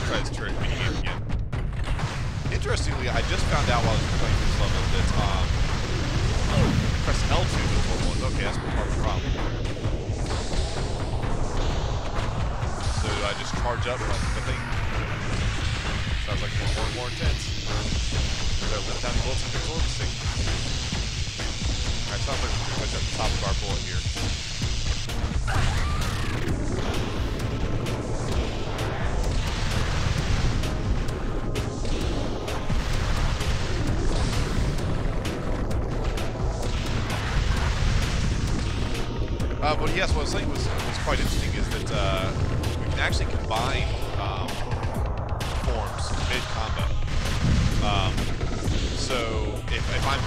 try this turret minigame again. Interestingly, I just found out while I was playing this level that press L2 before one. Okay, that's part of the problem. So do I just charge up the thing? Sounds like more and more intense. So let down the bullets and control this thing. Alright, sounds like we're pretty much at the top of our bullet here. But yes, what I was saying was quite interesting is that we can actually combine forms mid-combo. So if I'm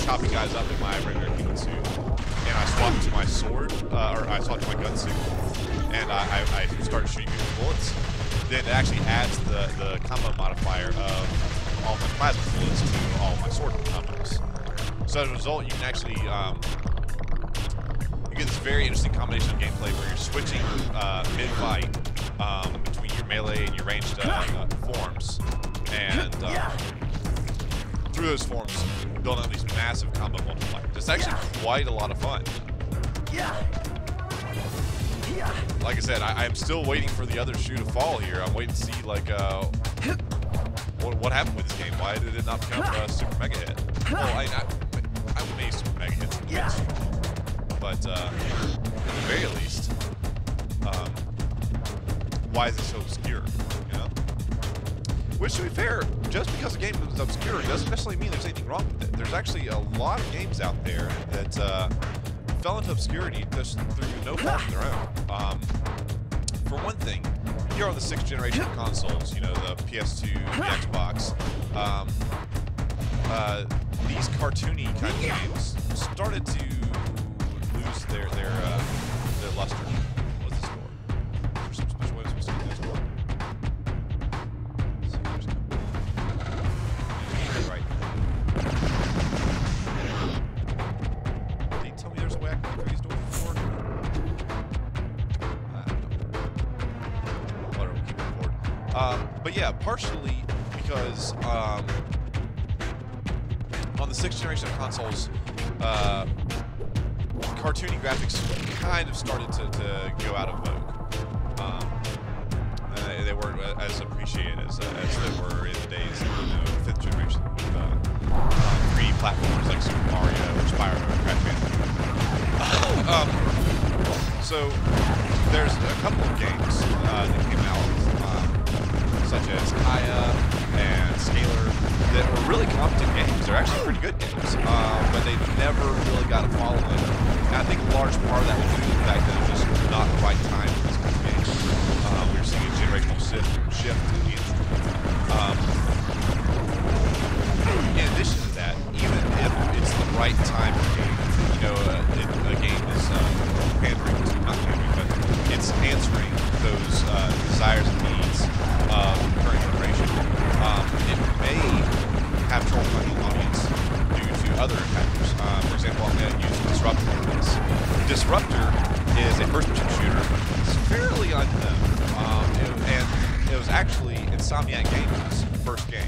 chopping guys up in my regular human suit and I swap to my sword or I swap to my gun suit and I start shooting with bullets, then it actually adds the combo modifier of all my plasma bullets to all my sword combos. So as a result, you can actually you get this very interesting combination of gameplay where you're switching mid-fight between your melee and your ranged forms, and through those forms, build up these massive combo multipliers. It's actually quite a lot of fun. Like I said, I'm still waiting for the other shoe to fall here. I'm waiting to see like what happened with this game. Why did it not become a super mega hit? Well, I made super mega hits in the mainstream. But at the very least, why is it so obscure? You know? Which, to be fair, just because a game is obscure doesn't necessarily mean there's anything wrong with it. There's actually a lot of games out there that fell into obscurity just through no fault of their own. For one thing, here on the 6th generation of consoles, you know, the PS2, the Xbox, these cartoony kind of games started to lose their luster. What's the score? There's some special way to see the score. So there's right. Did you tell me there's a way I can go through these doors before? I don't know. Whatever, we'll keep it forward. But yeah, partially because on the 6th generation of consoles, cartoony graphics kind of started to go out of vogue. They weren't as appreciated as they were in the days of the 5th generation with 3D platformers like Super Mario or Spyro or Crash Bandicoot. So there's a couple of games that came out, such as Kaya and Scalar, that were really competent games. They're actually pretty good games, but they never really got a following. And I think a large part of that was due to the fact that it was just not the right time for these kind of games. We were seeing a generational shift in the industry. In addition to that, even if it's the right time for a game, you know, a game is pandering to, not pandering, but it's answering those desires and needs of the current generation. It may have trouble finding an audience due to other factors. For example, I'm going to use Disruptor for this. Disruptor is a first-person shooter. It's fairly unknown, and it was actually Insomniac Games' first game.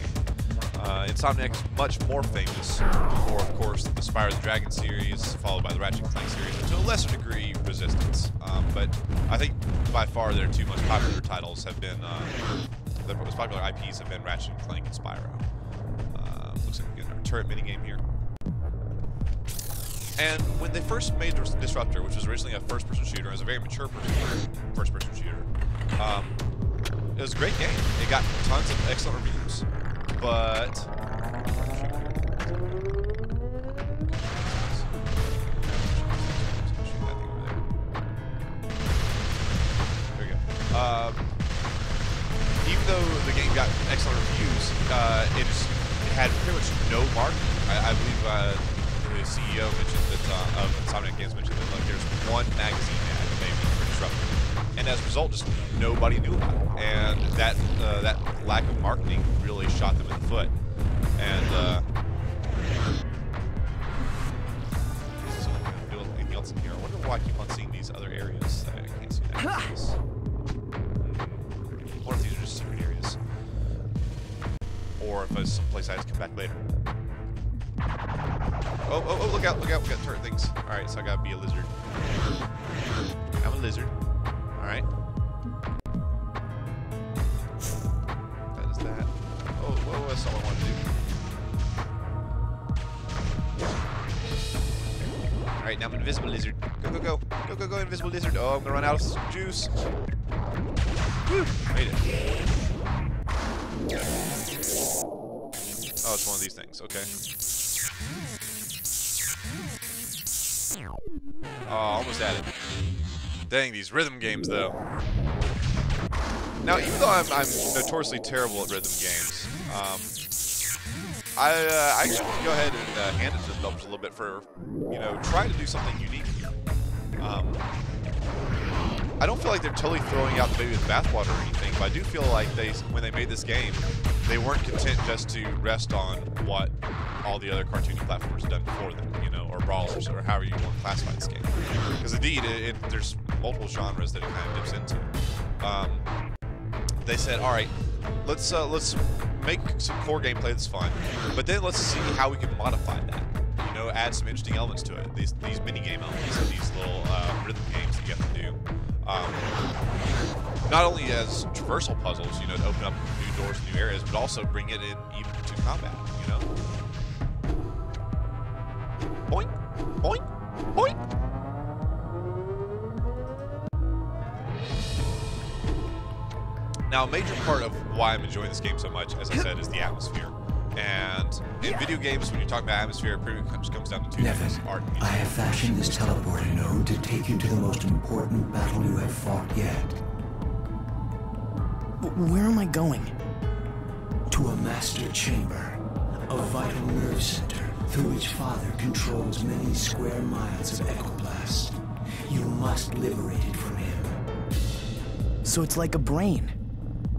Insomniac is much more famous for, of course, the Spyro the Dragon series, followed by the Ratchet & Clank series, and to a lesser degree, Resistance. But I think by far their two most popular titles have been, the most popular IPs have been Ratchet & Clank and Spyro. Looks like we get our turret minigame here. And when they first made Disruptor, which was originally a first-person shooter, it was a very mature first-person shooter, it was a great game. It got tons of excellent reviews, but even though the game got excellent reviews, it had pretty much no marketing. I believe the CEO mentioned that of Insomniac Games mentioned that like there's one magazine ad maybe for Disruptor, and as a result, just nobody knew about it, and that lack of marketing really shot them in the foot. And so I'm gonna build anything else in here. I wonder why I keep on seeing these other areas that I can't see. What if these are just secret areas? or if it's someplace I have to come back later. Oh, look out, we got turret things. Alright, so I gotta be a lizard. I'm a lizard. Alright. That is that. Oh, whoa, that's all I want to do. Alright, now I'm an invisible lizard. Go, invisible lizard. Oh, I'm gonna run out of juice. Woo! Made it. Oh, it's one of these things. Okay. Oh, almost at it. Dang, these rhythm games, though. Now, even though I'm notoriously terrible at rhythm games, I actually want to go ahead and hand it to the developers a little bit for, you know, trying to do something unique here. I don't feel like they're totally throwing out the baby with bathwater or anything, but I do feel like when they made this game, they weren't content just to rest on what all the other cartoony platformers have done before them, you know, or brawlers, or however you want to classify this game. Because indeed, there's multiple genres that it kind of dips into. They said, all right, let's make some core gameplay that's fun, but then let's see how we can modify that. You know, add some interesting elements to it. These mini game elements, and these little rhythm games that you have to do. Not only as traversal puzzles, you know, to open up new doors and new areas, but also bring it in even to combat, you know? Boink, boink, boink! Now, a major part of why I'm enjoying this game so much, as I said, is the atmosphere. And in video games, when you talk about atmosphere, it pretty much comes down to two things: art and music. I have fashioned this teleporter node to take you to the most important battle you have fought yet. Where am I going? To a master chamber, a vital nerve center through which Father controls many square miles of EchoPlast. You must liberate it from him. So it's like a brain.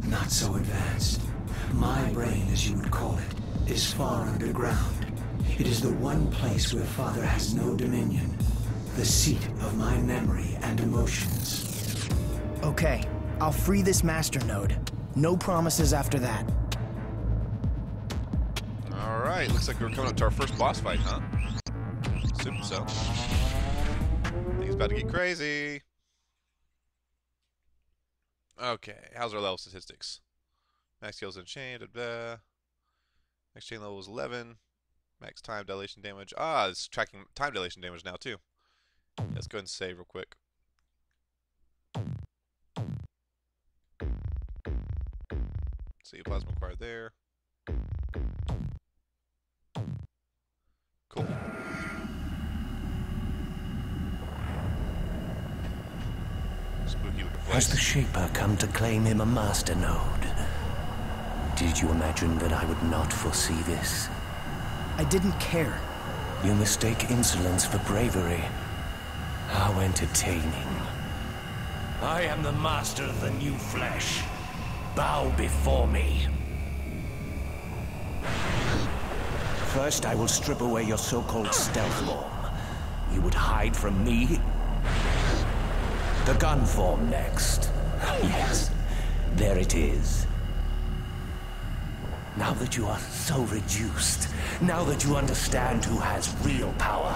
Not so advanced. My brain, as you would call it, is far underground. It is the one place where Father has no dominion. The seat of my memory and emotions. Okay, I'll free this master node. No promises after that. Alright, looks like we're coming up to our first boss fight, huh? Assume so. Things about to get crazy. Okay, how's our level statistics? Max skills unchained, blah. Max chain level is 11. Max time dilation damage. Ah, it's tracking time dilation damage now too. Let's go ahead and save real quick. See, plasma acquired there. Cool. Spooky looking place. Has the Shaper come to claim him a master node? Did you imagine that I would not foresee this? I didn't care. You mistake insolence for bravery. How entertaining. I am the master of the new flesh. Bow before me. First, I will strip away your so-called stealth form. You would hide from me? The gun form next. Yes, there it is. Now that you are so reduced, now that you understand who has real power,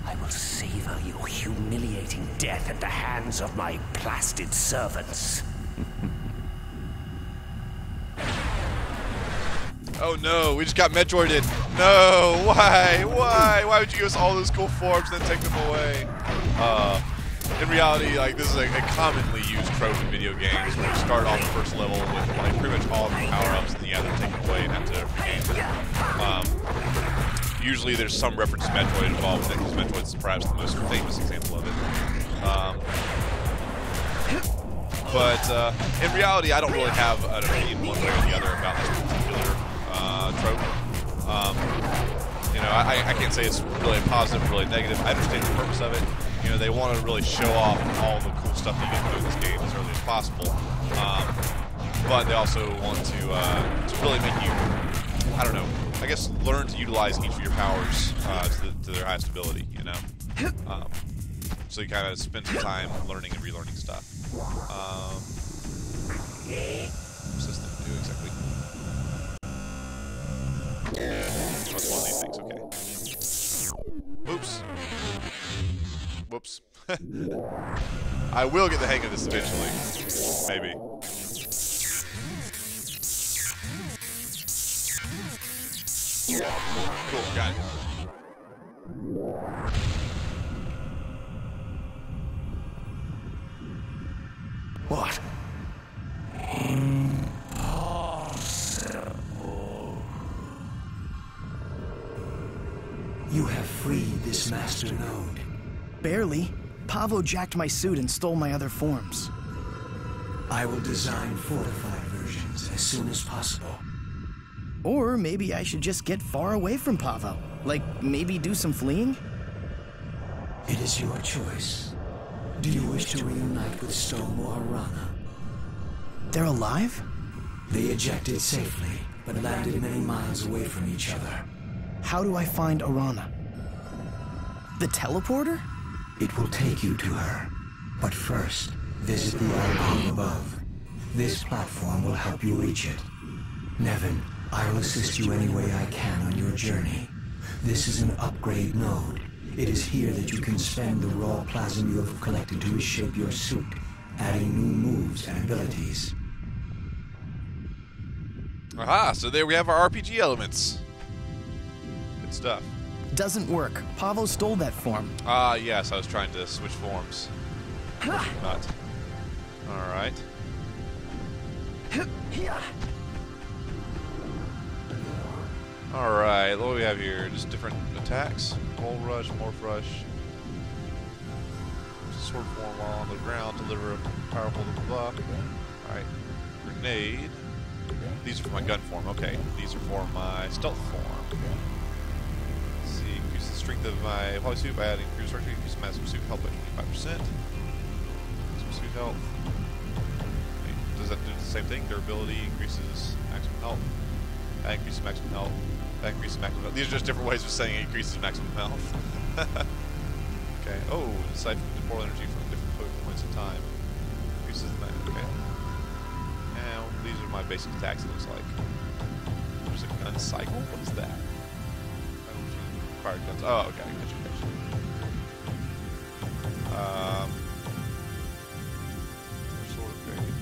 I will savor your humiliating death at the hands of my plasted servants. Oh no, we just got Metroided. No, why? Why would you give us all those cool forms and then take them away? In reality, like, this is a commonly used trope in video games where you start off the first level with like pretty much all of your power-ups and then you have to take them away and have to regain them. Usually there's some reference to Metroid involved with it, because Metroid's perhaps the most famous example of it. But in reality, I don't really have an opinion one way or the other about this particular trope. You know, I can't say it's really positive or really negative. I understand the purpose of it. You know, they want to really show off all the cool stuff that you get to do in this game as early as possible. But they also want to really make you, I don't know, I guess learn to utilize each of your powers to their highest ability, you know? So you kind of spend some time learning and relearning stuff. What's this thing do exactly? Whoops. I will get the hang of this eventually. Maybe. Cool, got it. What? You have freed this master node. Barely. Paavo jacked my suit and stole my other forms. I will design fortified versions as soon as possible. Or maybe I should just get far away from Paavo. Like, maybe do some fleeing? It is your choice. Do you wish to reunite with Stone or Arana? They're alive? They ejected safely, but landed many miles away from each other. How do I find Arana? The teleporter? It will take you to her. But first, visit the archive above. This platform will help you reach it. Nevin, I will assist you any way I can on your journey. This is an upgrade node. It is here that you can spend the raw plasm you have collected to reshape your suit, adding new moves and abilities. Aha, so there we have our RPG elements. Good stuff. Doesn't work. Paavo stole that form. Ah, yes, I was trying to switch forms. Not. Alright. Alright, what do we have here? Just different attacks. Cold Rush, Morph Rush. Sword form while on the ground, deliver a powerful buff. Alright. Grenade. These are for my gun form, okay. These are for my stealth form. Let's see, increase the strength of my polysuit by adding improved structure, increase the maximum suit health by 25%. Maximum suit health. Wait, does that do the same thing? Durability increases maximum health. That increases maximum health. That increases maximum health. These are just different ways of saying it increases maximum health. Okay. Oh, siphon temporal energy from different points in time. Increases the maximum. Okay. And these are my basic attacks, it looks like. There's a gun cycle? What is that? Required guns. Oh, okay. Gotcha. Sword upgrade.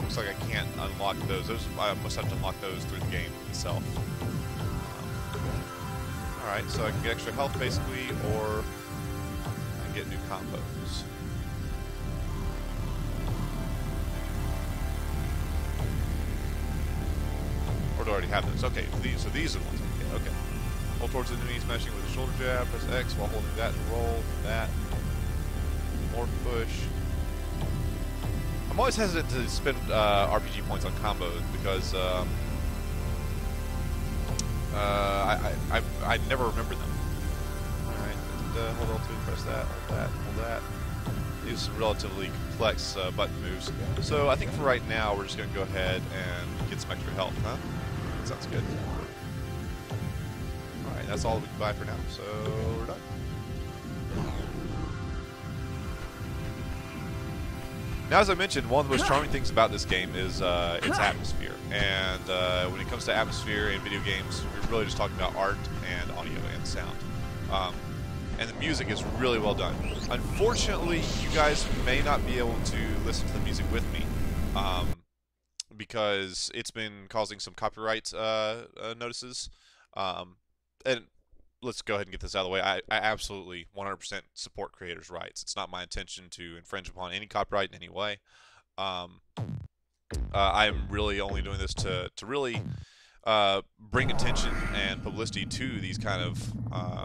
Looks like I can't unlock those. I must have to unlock those through the game itself. Alright, so I can get extra health basically, or I can get new combos. Or do I already have those? Okay, so these are the ones I can get. Okay. Hold towards the enemy, smashing with a shoulder jab, press X while holding that to roll, that. More push. I'm always hesitant to spend RPG points on combos because I never remember them. Alright, hold L2, press that, hold that. These are relatively complex button moves. So I think for right now we're just going to go ahead and get some extra health, huh? That sounds good. Alright, that's all we can buy for now, so we're done. Now, as I mentioned, one of the most charming things about this game is its atmosphere. And when it comes to atmosphere in video games, we're really just talking about art and audio and sound. And the music is really well done. Unfortunately, you guys may not be able to listen to the music with me because it's been causing some copyright notices. And let's go ahead and get this out of the way. I absolutely 100% support creators' rights. It's not my intention to infringe upon any copyright in any way. I'm really only doing this to really bring attention and publicity to these kind of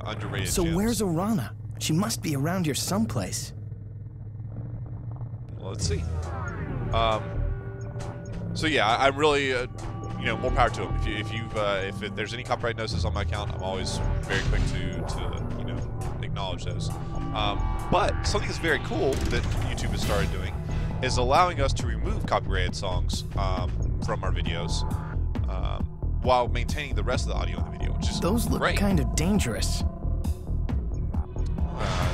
underrated So gems. where's Arana? She must be around here someplace. Well, let's see. So yeah, I'm really, more power to them. If there's any copyright notices on my account, I'm always very quick to acknowledge those. But something that's very cool that YouTube has started doing is allowing us to remove copyrighted songs from our videos while maintaining the rest of the audio in the video, which is Those look great. kind of dangerous.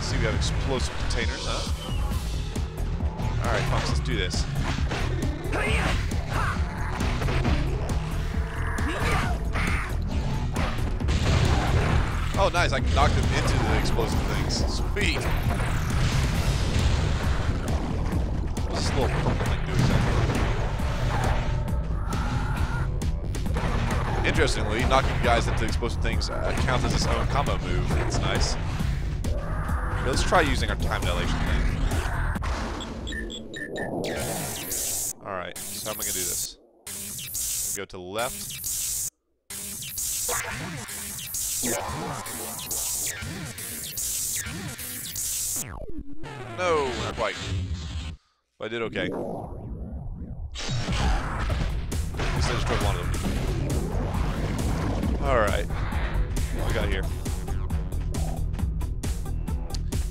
See, we have explosive containers, huh? Alright, folks, let's do this. Oh, nice. I knocked him into the explosive things. Sweet. What's this little purple thing do exactly? Interestingly, knocking guys into explosive things counts as its own combo move. That's nice. Let's try using our time dilation thing. Alright, so how am I going to do this? I'm going to go to the left. No, not quite. But I did okay. At least I destroyed one of them. Alright. What we got here?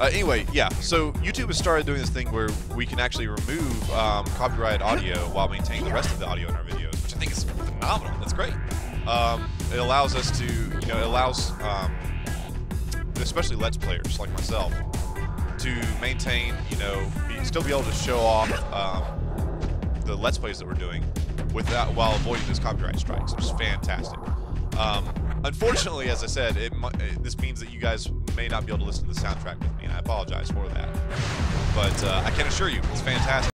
Anyway, yeah, so YouTube has started doing this thing where we can actually remove copyrighted audio while maintaining the rest of the audio in our videos, which I think is phenomenal. That's great. It allows us to, you know, it allows, especially Let's Players like myself, to maintain, you know, still be able to show off the Let's Plays that we're doing without, while avoiding those copyright strikes, which is fantastic. Unfortunately, as I said, this means that you guys may not be able to listen to the soundtrack with me, and I apologize for that. But I can assure you, it's fantastic.